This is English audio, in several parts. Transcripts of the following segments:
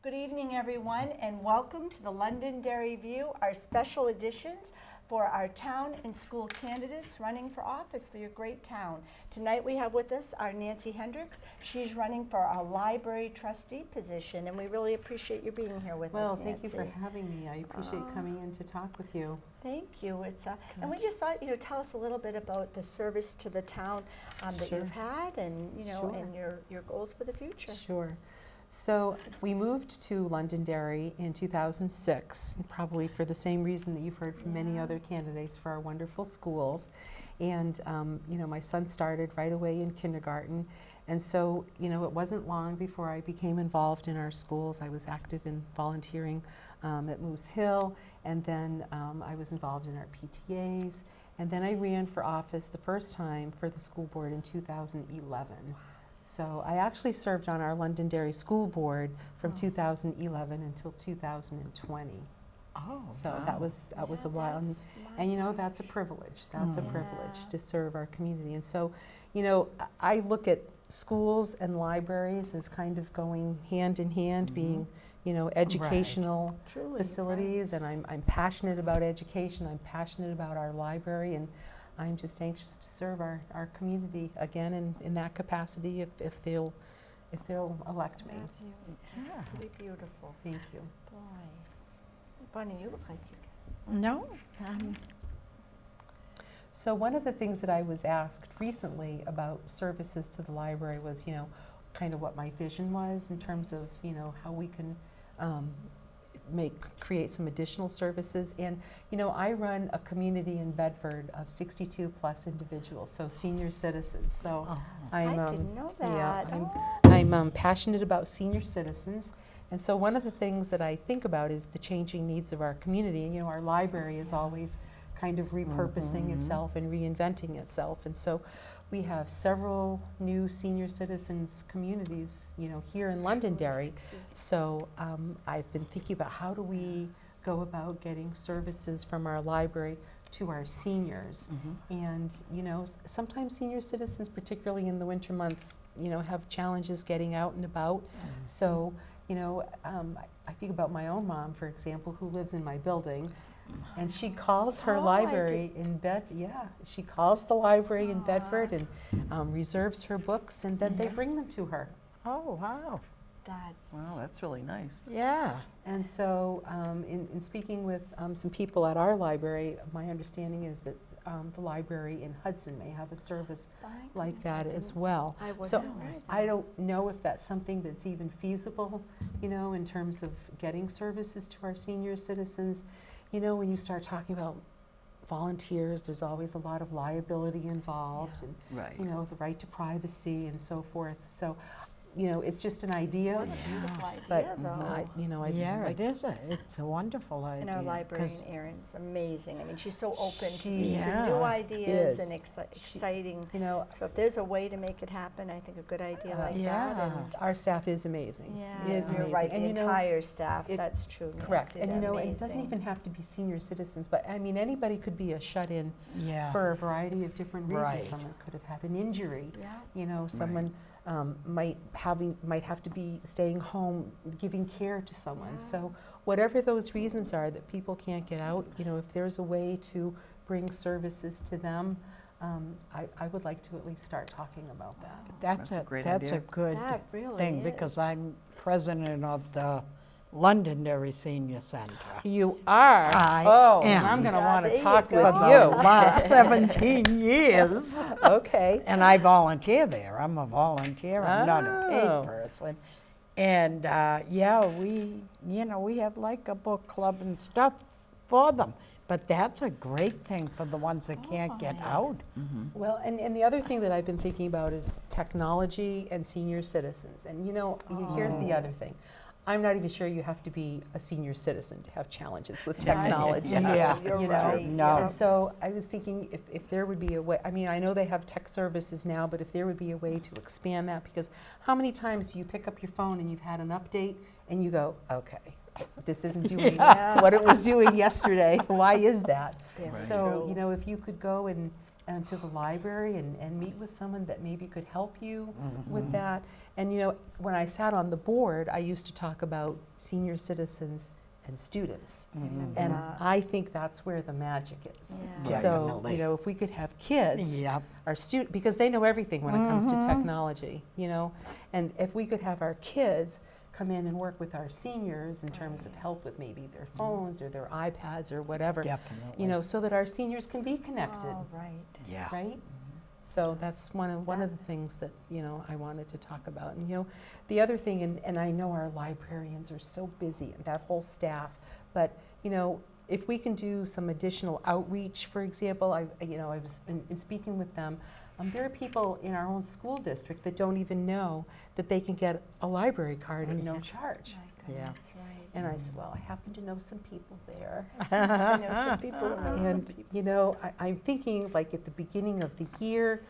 Good evening, everyone, and welcome to the Londonderry View, our special editions for our town and school candidates running for office for your great town. Tonight we have with us our Nancy Hendricks. She's running for our library trustee position, and we really appreciate you being here with us, Well, Nancy. thank you for having me. I appreciate coming in to talk with you. Thank you. And we just thought, tell us a little bit about the service to the town that Sure. you've had, and Sure. and your goals for the future. Sure. So we moved to Londonderry in 2006, probably for the same reason that you've heard from many other candidates for our wonderful schools. And, my son started right away in kindergarten. And so, it wasn't long before I became involved in our schools. I was active in volunteering at Moose Hill, and then I was involved in our PTAs. And then I ran for office the first time for the school board in 2011. So I actually served on our Londonderry School Board from 2011 until 2020. Oh, So wow. that was a while, and that's a privilege. That's a privilege to serve our community. And so, I look at schools and libraries as kind of going hand in hand, being educational Truly, facilities, and I'm passionate about education. I'm passionate about our library, and I'm just anxious to serve our community again in that capacity if they'll elect me. That's pretty beautiful. Thank you. Boy. Bunny, you look like you No, So one of the things that I was asked recently about services to the library was, kind of what my vision was in terms of, how we can create some additional services. And, I run a community in Bedford of 62 plus individuals, so senior citizens. So I didn't know that. Yeah, I'm passionate about senior citizens. And so one of the things that I think about is the changing needs of our community. And, our library is always kind of repurposing itself and reinventing itself. And so we have several new senior citizens communities, here in Londonderry. So I've been thinking about how do we go about getting services from our library to our seniors. And, sometimes senior citizens, particularly in the winter months, have challenges getting out and about. So, I think about my own mom, for example, who lives in my building. And she calls her library in she calls the library in Bedford and reserves her books, and then they bring them to her. oh, wow. That's really nice. Yeah. And so in speaking with some people at our library, my understanding is that the library in Hudson may have a service like that as well. So I don't know if that's something that's even feasible, in terms of getting services to our senior citizens. When you start talking about volunteers, there's always a lot of liability involved, and Right. The right to privacy and so forth. So, it's just an idea. What a beautiful But idea, though. I'd It's a wonderful idea. And our 'cause librarian, Erin's amazing. I mean, she's so open to Yeah, new ideas is. and exciting. You So if there's a way to make it happen, I think a good idea like that. yeah. And our staff is amazing. yeah, It is you're amazing. right. And The entire staff. it- That's true. correct. Nancy, And they're and it doesn't amazing. even have to be senior citizens, but I mean anybody could be a shut-in Yeah. for a variety of different reasons. Right. Someone could have had an injury. Yeah. Someone might have to be staying home, giving care to someone. Yeah. So whatever those reasons are that people can't get out, if there's a way to bring services to them, I would like to at least start talking about that. That's That's a great that's idea. a good That really thing is. because I'm president of the Londonderry Senior Center. You are? I am. I'm going to Yeah, want there to you talk go. with For the you. last 17 years. Okay. And I volunteer there. I'm a volunteer. I'm not a Oh. paid person. And we have like a book club and stuff for them. But that's a great thing for the ones that can't get out. Well, and the other thing that I've been thinking about is technology and senior citizens. And here's the other thing. I'm not even sure you have to be a senior citizen to have challenges with technology. Yeah. You're you know. right. No. And so I was thinking if there would be a way, I mean, I know they have tech services now, but if there would be a way to expand that, because how many times do you pick up your phone and you've had an update and you go, okay, this isn't doing Yes. what it was doing yesterday. Why is that? Yes, So, true. if you could go and to the library and meet with someone that maybe could help you with that. And you know, when I sat on the board, I used to talk about senior citizens and students. And I think that's where the magic is. Yeah. So, Definitely. you know, if we could have kids, Yep. our student, because they know everything when it comes to technology, you know, and if we could have our kids come in and work with our seniors in terms of help with maybe their phones or their iPads or whatever, Definitely. you know, so that our seniors can be connected, Oh, right. Yeah. right? So that's one of the things that, you know, I wanted to talk about. And, you know, the other thing, and I know our librarians are so busy, and that whole staff, but, you know, if we can do some additional outreach, for example, I was in speaking with them, there are people in our own school district that don't even know that they can get a library card at no charge. My Yeah. goodness, right. And I said, well, I happen to know some people there. I know some people who know some And, people. you know, I'm thinking like at the beginning of the year,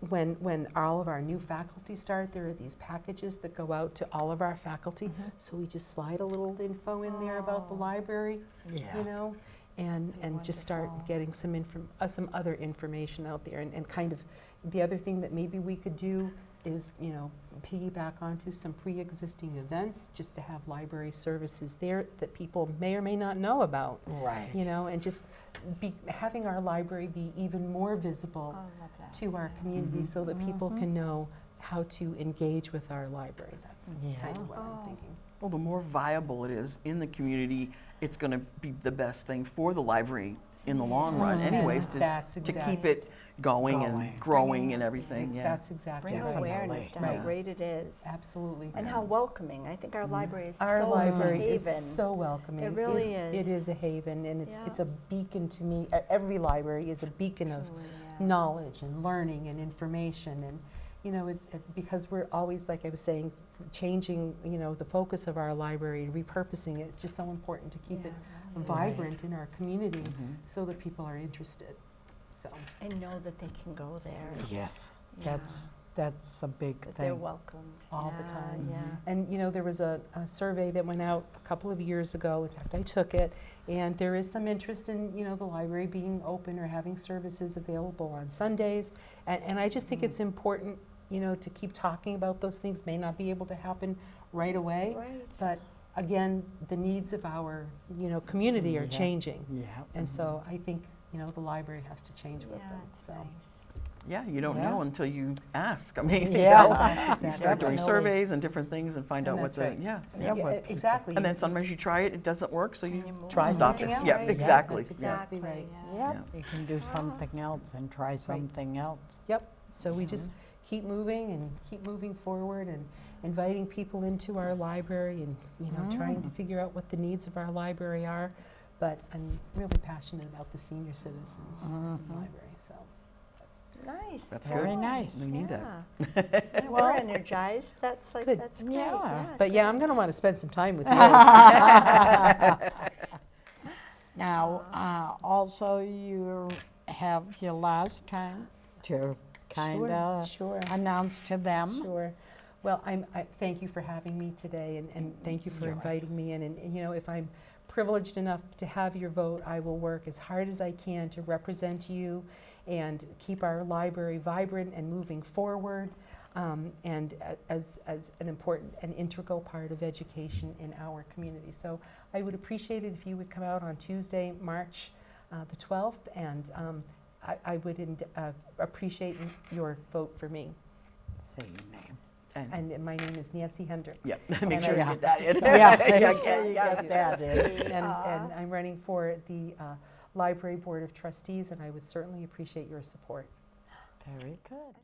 when all of our new faculty start, there are these packages that go out to all of our faculty. So we just slide a little info in there about the Oh. library, Yeah. you know, and just start Wonderful. getting some other information out there. And kind of the other thing that maybe we could do is, you know, piggyback onto some pre-existing events, just to have library services there that people may or may not know about. Right. You know, and just having our library be even more visible Oh, I love that. to our community so that people can know how to engage with our library. That's kind of what Oh. I'm thinking. Well, the more viable it is in the community, it's going to be the best thing for the library in the long run anyways, That's to exactly keep it going Going. and growing and everything. Yeah. That's exactly Bring right. Definitely. awareness to how Right. great it is. Absolutely. And how welcoming. I think our library is Our so library a is haven. so welcoming. It really It is. is a haven, and it's Yeah. a beacon to me. Every library is a beacon of Truly, yeah. knowledge and learning and information, and you know, because we're always, like I was saying, changing, you know, the focus of our library and repurposing it. It's just so important to keep it Yeah, vibrant in our community so that people are interested. So and know that they can go there. Yes. Yeah. That's a big That they're thing. welcome. all the Yeah, time. Yeah. And you know, there was a survey that went out a couple of years ago. In fact, I took it, and there is some interest in, you know, the library being open or having services available on Sundays. And I just think it's important, you know, to keep talking about those things. May not be able to happen right away, Right. but again, the needs of our, you know, community are Yeah. changing. Yeah. And so I think, you know, the library has to change with Yeah, them. it's So nice. Yeah, you don't Yeah. know until you ask. I mean, Yeah. you know, That's you exactly start doing right. surveys and different things and find And out what that's the, right. yeah. Yeah, Yeah, but exactly. And then sometimes you try it, it doesn't work, so you And you move try on. stop something it. else. Yeah, Right. exactly. That's Yeah. exactly right. Yeah. Yep, you can do something else and try something else. Yep. So we just keep moving and keep moving forward and inviting people into our library and, you know, trying to figure out what the needs of our library are. But I'm really passionate about the senior citizens in the library. So that's Nice. That's Very good. nice. We need that. Yeah. Yeah, we're energized. That's like, Good. that's great. Yeah. But yeah, I'm going to want to spend some time with you. Now, also you have your last time to kind of Sure. announce to them. Sure. Well, I thank you for having me today, and thank you for You're inviting me in. And, you know, if I'm privileged enough to have your vote, I will work as hard as I can to represent you and keep our library vibrant and moving forward, and as an important and integral part of education in our community. So I would appreciate it if you would come out on Tuesday, March the 12th, and I would appreciate your vote for me. Say your name. And my name is Nancy Hendricks. Yeah, make And sure you I- get that in. Yeah, Yeah, make sure you yeah. get that in. And Aw. I'm running for the Library Board of Trustees, and I would certainly appreciate your support. Very good.